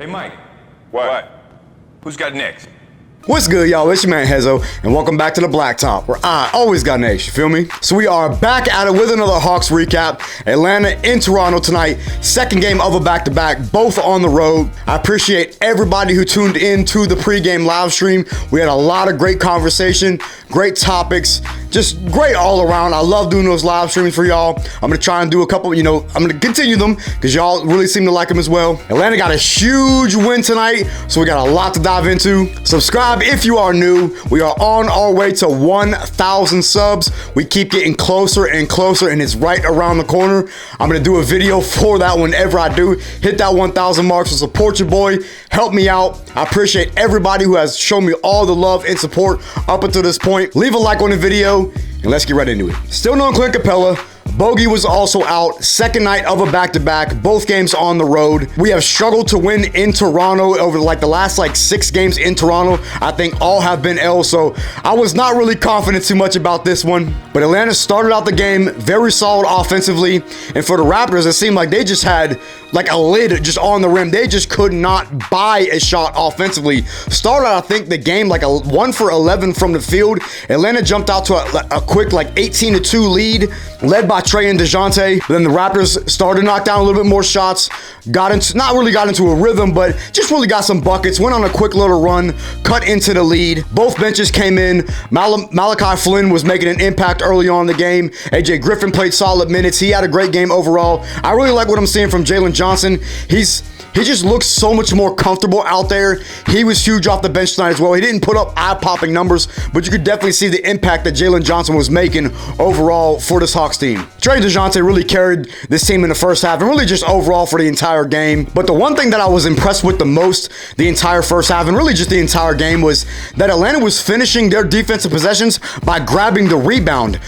Hey, Mike. What? Who's got next? What's good, y'all? It's your man Hezo, and welcome back to the Blacktop, where I always got an ace, you feel me? So we are back at it with another Hawks recap. Atlanta in Toronto tonight, second game of a back-to-back, both on the road. I appreciate everybody who tuned in to the pregame live stream. We had a lot of great conversation, great topics, just great all around. I love doing those live streams for y'all. I'm gonna try and do a couple, I'm gonna continue them because y'all really seem to like them as well. Atlanta got a huge win tonight, so we got a lot to dive into. Subscribe if you are new. We are on our way to 1,000 subs. We keep getting closer and closer, and it's right around the corner. I'm gonna do a video for that whenever I do hit that 1,000 mark. So support your boy, help me out. I appreciate everybody who has shown me all the love and support up until this point. Leave a like on the video, and let's get right into it. Still no Clint Capella. Bogey was also out. Second night of a back-to-back, both games on the road. We have struggled to win in Toronto over the last 6 games in Toronto. I think all have been L, so I was not really confident too much about this one. But Atlanta started out the game very solid offensively, and for the Raptors, it seemed like they just had a lid just on the rim. They just could not buy a shot offensively. Started out, I think, the game a 1 for 11 from the field. Atlanta jumped out to a quick 18-2 lead, led by Trae and Dejounte. But then the Raptors started to knock down a little bit more shots. Not really got into a rhythm, but just really got some buckets. Went on a quick little run, cut into the lead. Both benches came in. Malachi Flynn was making an impact early on in the game. AJ Griffin played solid minutes. He had a great game overall. I really like what I'm seeing from Jalen Johnson. He just looks so much more comfortable out there. He was huge off the bench tonight as well. He didn't put up eye-popping numbers, but you could definitely see the impact that Jalen Johnson was making overall for this Hawks team. Trae and Dejounte really carried this team in the first half and really just overall for the entire game. But the one thing that I was impressed with the most the entire first half and really just the entire game was that Atlanta was finishing their defensive possessions by grabbing the rebound.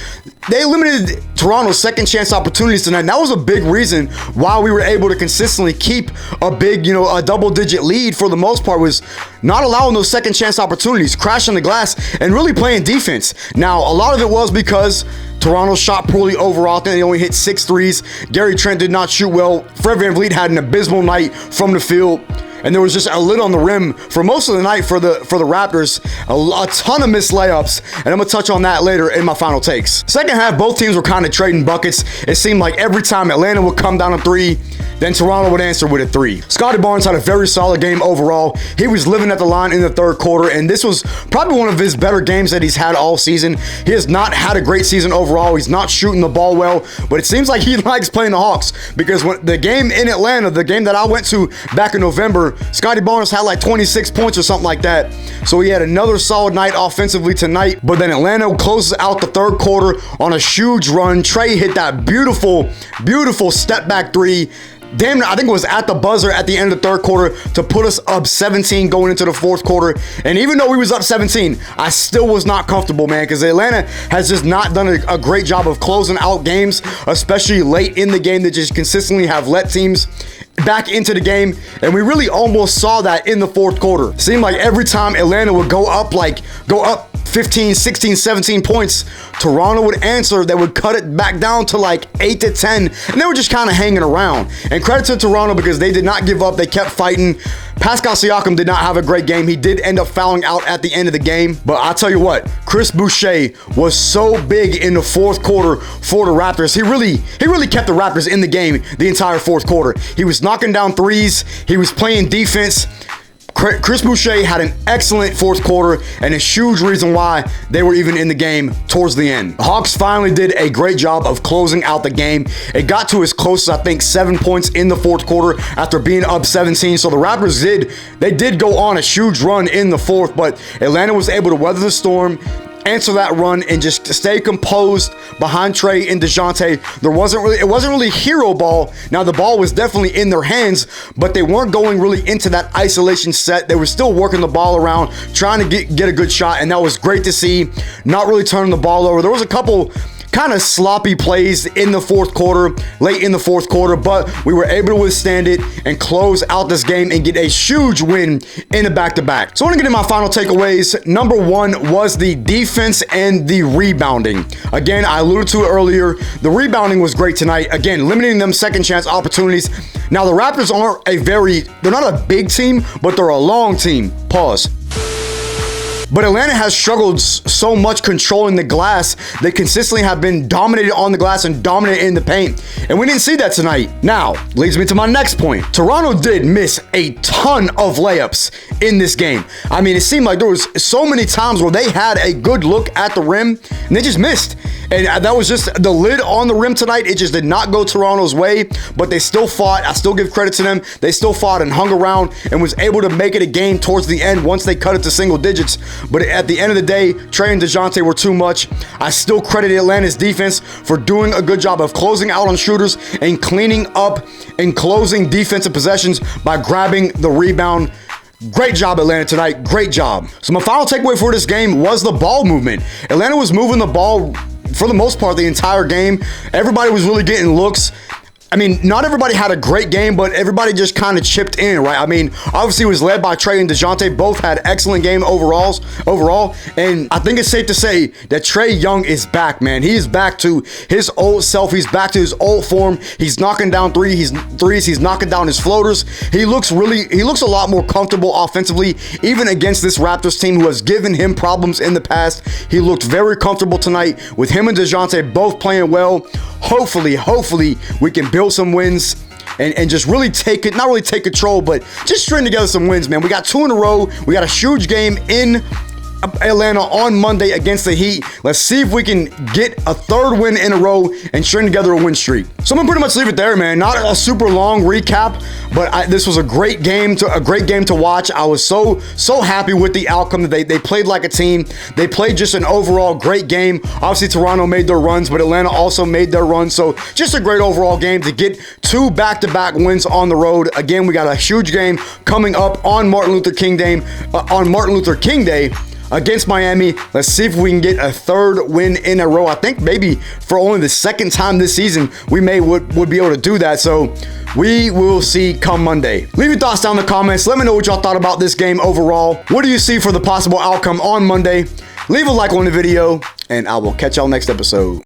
They limited Toronto's second chance opportunities tonight. And that was a big reason why we were able to consistently keep a big, a double-digit lead for the most part, was not allowing those second chance opportunities, crashing the glass, and really playing defense. Now, a lot of it was because Toronto shot poorly overall. I think they only hit 6 threes. Gary Trent did not shoot well. Fred VanVleet had an abysmal night from the field. And there was just a lid on the rim for most of the night for the Raptors. A ton of missed layups, and I'm gonna touch on that later in my final takes. Second half, both teams were kind of trading buckets. It seemed like every time Atlanta would come down a 3, then Toronto would answer with a 3. Scottie Barnes had a very solid game overall. He was living at the line in the third quarter, and this was probably one of his better games that he's had all season. He has not had a great season overall. He's not shooting the ball well, but it seems like he likes playing the Hawks, because when the game in Atlanta, the game that I went to back in November, Scottie Barnes had 26 points or something like that. So he had another solid night offensively tonight. But then Atlanta closes out the third quarter on a huge run. Trae hit that beautiful, beautiful step back 3. Damn near, I think it was at the buzzer at the end of the third quarter to put us up 17 going into the fourth quarter. And even though we was up 17, I still was not comfortable, man, because Atlanta has just not done a great job of closing out games, especially late in the game. They just consistently have let teams back into the game, and we really almost saw that in the fourth quarter. Seemed like every time Atlanta would go up 15, 16, 17 points, Toronto would answer. They would cut it back down to 8 to 10, and they were just kind of hanging around. And credit to Toronto because they did not give up. They kept fighting. Pascal Siakam did not have a great game. He did end up fouling out at the end of the game. But I'll tell you what, Chris Boucher was so big in the fourth quarter for the Raptors. He really kept the Raptors in the game the entire fourth quarter. He was knocking down threes. He was playing defense. Chris Boucher had an excellent fourth quarter and a huge reason why they were even in the game towards the end. The Hawks finally did a great job of closing out the game. It got to as close as, I think, 7 points in the fourth quarter after being up 17. So the Raptors did go on a huge run in the fourth, but Atlanta was able to weather the storm, answer that run, and just stay composed behind Trae and Dejounte. It wasn't really hero ball. Now the ball was definitely in their hands, but they weren't going really into that isolation set. They were still working the ball around, trying to get a good shot, and that was great to see. Not really turning the ball over. There was a couple kind of sloppy plays in the fourth quarter, late in the fourth quarter, but we were able to withstand it and close out this game and get a huge win in the back-to-back. So I want to get in my final takeaways. Number one was the defense and the rebounding. Again, I alluded to it earlier. The rebounding was great tonight. Again, limiting them second chance opportunities. Now, the Raptors aren't they're not a big team, but they're a long team. Pause. But Atlanta has struggled so much controlling the glass. They consistently have been dominated on the glass and dominated in the paint. And we didn't see that tonight. Now, leads me to my next point. Toronto did miss a ton of layups in this game. I mean, it seemed like there was so many times where they had a good look at the rim and they just missed. And that was just the lid on the rim tonight. It just did not go Toronto's way, but they still fought. I still give credit to them. They still fought and hung around and was able to make it a game towards the end once they cut it to single digits. But at the end of the day, Trae and Dejounte were too much. I still credit Atlanta's defense for doing a good job of closing out on shooters and cleaning up and closing defensive possessions by grabbing the rebound. Great job, Atlanta, tonight. Great job. So my final takeaway for this game was the ball movement. Atlanta was moving the ball for the most part the entire game. Everybody was really getting looks. I mean, not everybody had a great game, but everybody just kind of chipped in, right? I mean, obviously it was led by Trae and Dejounte. Both had excellent game overall. And I think it's safe to say that Trae Young is back, man. He is back to his old self. He's back to his old form. He's knocking down threes. He's knocking down his floaters. He looks a lot more comfortable offensively, even against this Raptors team who has given him problems in the past. He looked very comfortable tonight with him and Dejounte both playing well. Hopefully, we can build some wins and just really not really take control, but just string together some wins, man. We got 2 in a row. We got a huge game in Atlanta on Monday against the Heat. Let's see if we can get a 3rd win in a row and string together a win streak. So I'm gonna pretty much leave it there, man. Not a super long recap, but this was a great game to watch. I was so happy with the outcome. They played like a team. They played just an overall great game. Obviously, Toronto made their runs, but Atlanta also made their runs. So just a great overall game to get 2 back-to-back wins on the road. Again, we got a huge game coming up on Martin Luther King Day. Against Miami. Let's see if we can get a 3rd win in a row. I think maybe for only the 2nd time this season, we would be able to do that. So we will see come Monday. Leave your thoughts down in the comments. Let me know what y'all thought about this game overall. What do you see for the possible outcome on Monday? Leave a like on the video, and I will catch y'all next episode.